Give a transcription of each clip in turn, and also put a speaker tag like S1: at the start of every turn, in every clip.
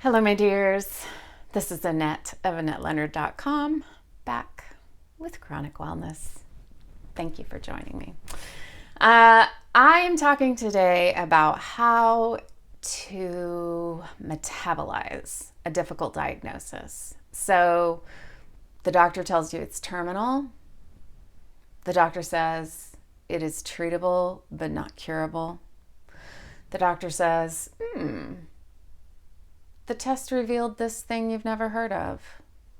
S1: Hello, my dears. This is Annette of AnnetteLeonard.com, back with Chronic Wellness. Thank you for joining me. I am talking today about how to metabolize a difficult diagnosis. So the doctor tells you it's terminal. The doctor says it is treatable but not curable. The doctor says, the test revealed this thing you've never heard of,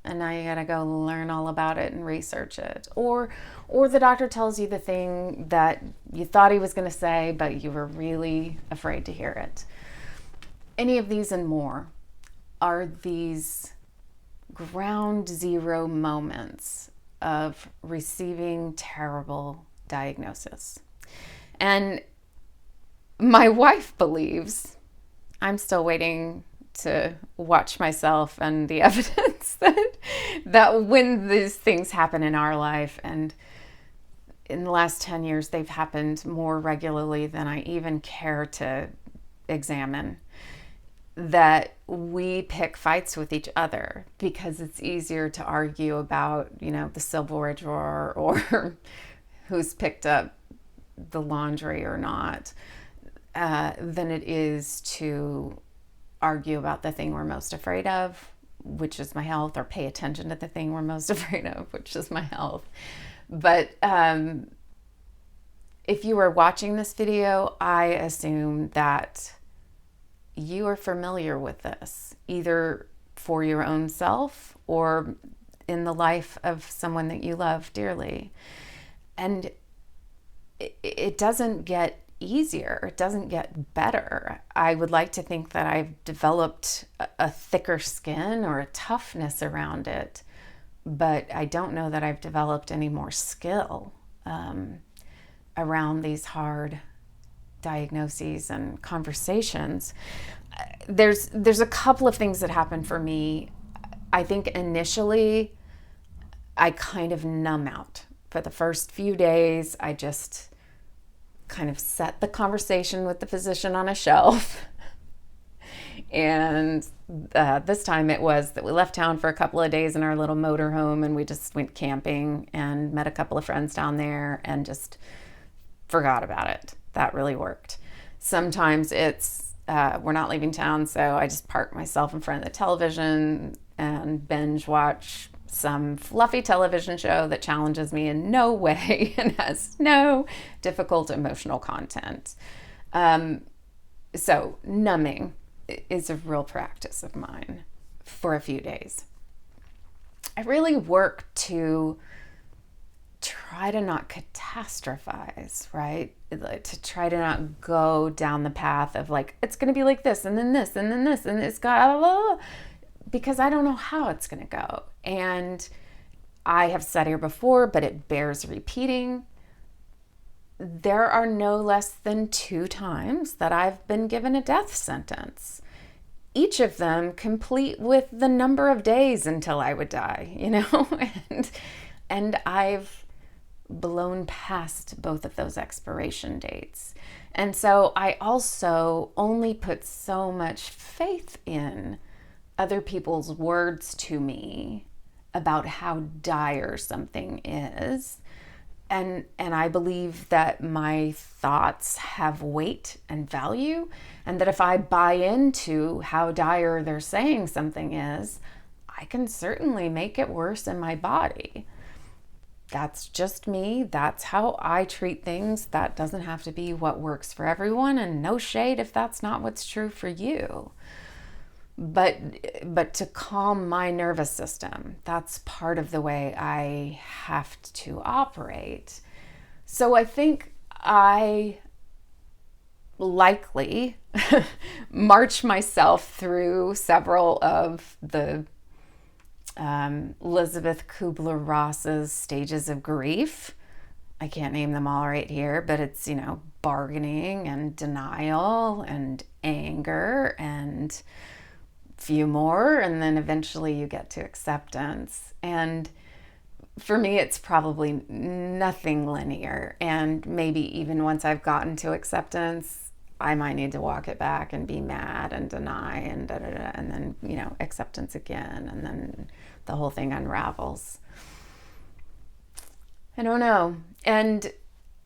S1: and now you gotta go learn all about it and research it. Or the doctor tells you the thing that you thought he was gonna say, but you were really afraid to hear it. Any of these and more are these ground zero moments of receiving terrible diagnosis. And my wife believes, I'm still waiting to watch myself and the evidence that when these things happen in our life, and in the last 10 years they've happened more regularly than I even care to examine, that we pick fights with each other because it's easier to argue about, the silverware drawer or who's picked up the laundry or not, than it is to argue about the thing we're most afraid of, which is my health, or pay attention to the thing we're most afraid of, which is my health. But if you are watching this video, I assume that you are familiar with this, either for your own self or in the life of someone that you love dearly. And it doesn't get easier. It doesn't get better. I would like to think that I've developed a thicker skin or a toughness around it, but I don't know that I've developed any more skill around these hard diagnoses and conversations. There's a couple of things that happen for me. I think initially I kind of numb out. For the first few days, I just kind of set the conversation with the physician on a shelf. And this time it was that we left town for a couple of days in our little motorhome, and we just went camping and met a couple of friends down there and just forgot about it. That really worked. Sometimes it's we're not leaving town, so I just park myself in front of the television and binge watch some fluffy television show that challenges me in no way and has no difficult emotional content. So numbing is a real practice of mine for a few days. I really work to try to not catastrophize, right? To try to not go down the path of it's going to be like this, and then this, and then this, and it's got, because I don't know how it's going to go. And I have said here before, but it bears repeating, there are no less than 2 times that I've been given a death sentence, each of them complete with the number of days until I would die, and I've blown past both of those expiration dates. And so I also only put so much faith in other people's words to me about how dire something is. And I believe that my thoughts have weight and value, and that if I buy into how dire they're saying something is, I can certainly make it worse in my body. That's just me. That's how I treat things. That doesn't have to be what works for everyone, and no shade if that's not what's true for you. But to calm my nervous system, that's part of the way I have to operate. So I think I likely march myself through several of the Elizabeth Kubler-Ross's stages of grief. I can't name them all right here, but it's, bargaining and denial and anger and few more, and then eventually you get to acceptance. And for me, it's probably nothing linear. And maybe even once I've gotten to acceptance, I might need to walk it back and be mad and deny and and then, acceptance again, and then the whole thing unravels. I don't know. And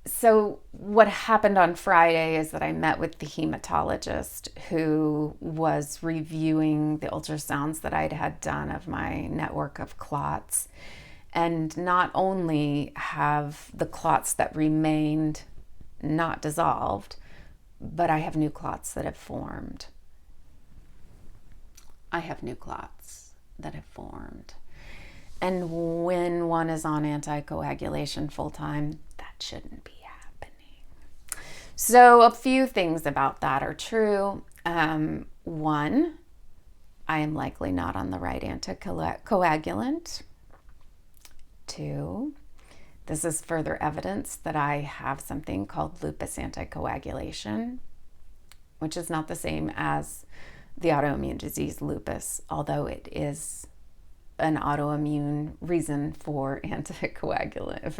S1: so what happened on Friday is that I met with the hematologist who was reviewing the ultrasounds that I'd had done of my network of clots. And not only have the clots that remained not dissolved, but I have new clots that have formed. And when one is on anticoagulation full time, that shouldn't be happening. So a few things about that are true. One, I am likely not on the right anticoagulant. Two, this is further evidence that I have something called lupus anticoagulation, which is not the same as the autoimmune disease lupus, although it is an autoimmune reason for anticoagulant,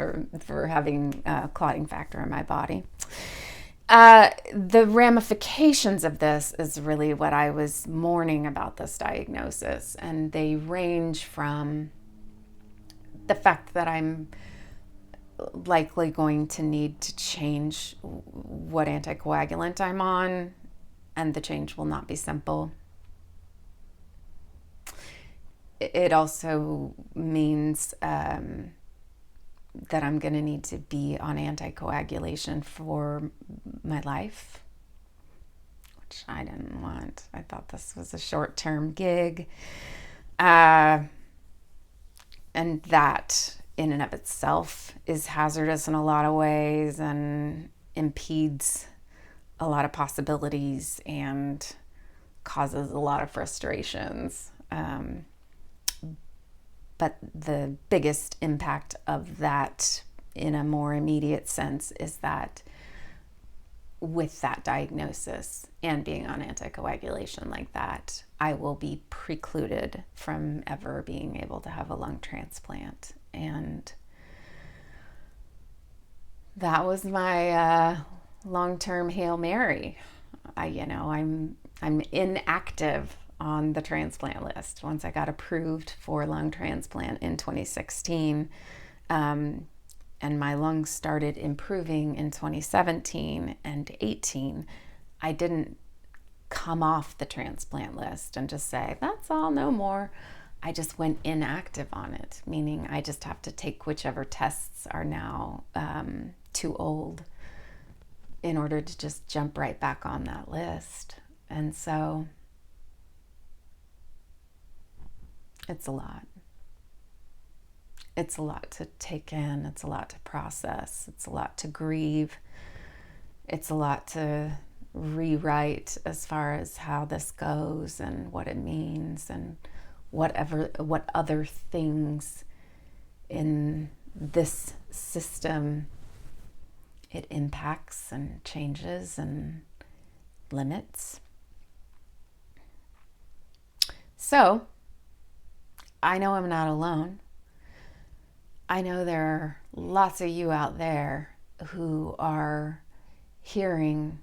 S1: for having a clotting factor in my body. The ramifications of this is really what I was mourning about this diagnosis, and they range from the fact that I'm likely going to need to change what anticoagulant I'm on, and the change will not be simple. It also means that I'm going to need to be on anticoagulation for my life, which I didn't want. I thought this was a short-term gig. And that in and of itself is hazardous in a lot of ways and impedes a lot of possibilities and causes a lot of frustrations. But the biggest impact of that in a more immediate sense is that with that diagnosis and being on anticoagulation like that, I will be precluded from ever being able to have a lung transplant. And that was my long-term Hail Mary. I'm inactive on the transplant list. Once I got approved for lung transplant in 2016, and my lungs started improving in 2017 and 18, I didn't come off the transplant list and just say, that's all, no more. I just went inactive on it, meaning I just have to take whichever tests are now too old in order to just jump right back on that list. And so it's a lot. It's a lot to take in. It's a lot to process. It's a lot to grieve. It's a lot to rewrite as far as how this goes and what it means and what other things in this system it impacts and changes and limits. So I know I'm not alone. I know there are lots of you out there who are hearing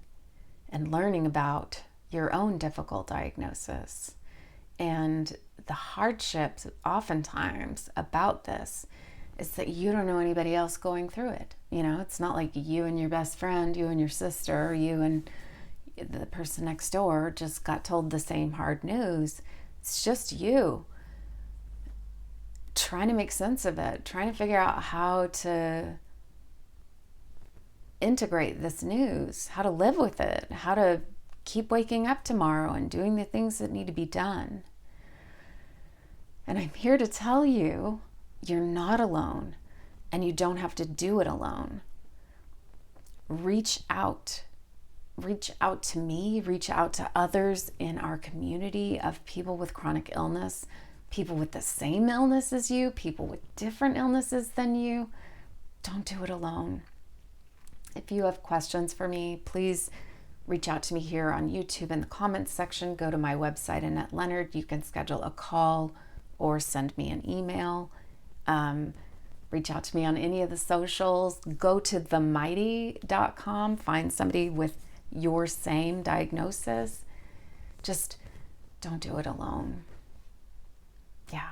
S1: and learning about your own difficult diagnosis. And the hardships oftentimes about this is that you don't know anybody else going through it. It's not like you and your best friend, you and your sister, you and the person next door just got told the same hard news. It's just you trying to make sense of it, trying to figure out how to integrate this news, how to live with it, how to keep waking up tomorrow and doing the things that need to be done. And I'm here to tell you, you're not alone, and you don't have to do it alone. Reach out. Reach out to me, reach out to others in our community of people with chronic illness, people with the same illness as you, people with different illnesses than you. Don't do it alone. If you have questions for me, please reach out to me here on YouTube in the comments section. Go to my website, Annette Leonard. You can schedule a call or send me an email. Reach out to me on any of the socials. Go to themighty.com. Find somebody with your same diagnosis, just don't do it alone. Yeah.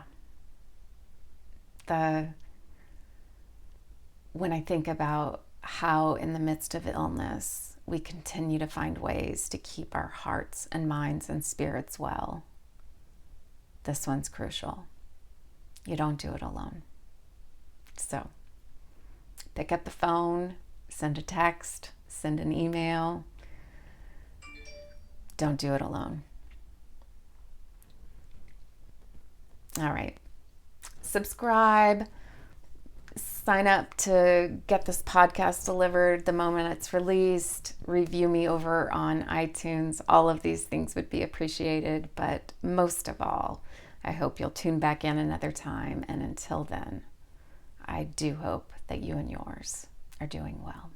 S1: When I think about how in the midst of illness, we continue to find ways to keep our hearts and minds and spirits well, this one's crucial. You don't do it alone. So pick up the phone, send a text, send an email. Don't do it alone. All right. Subscribe. Sign up to get this podcast delivered the moment it's released. Review me over on iTunes. All of these things would be appreciated. But most of all, I hope you'll tune back in another time. And until then, I do hope that you and yours are doing well.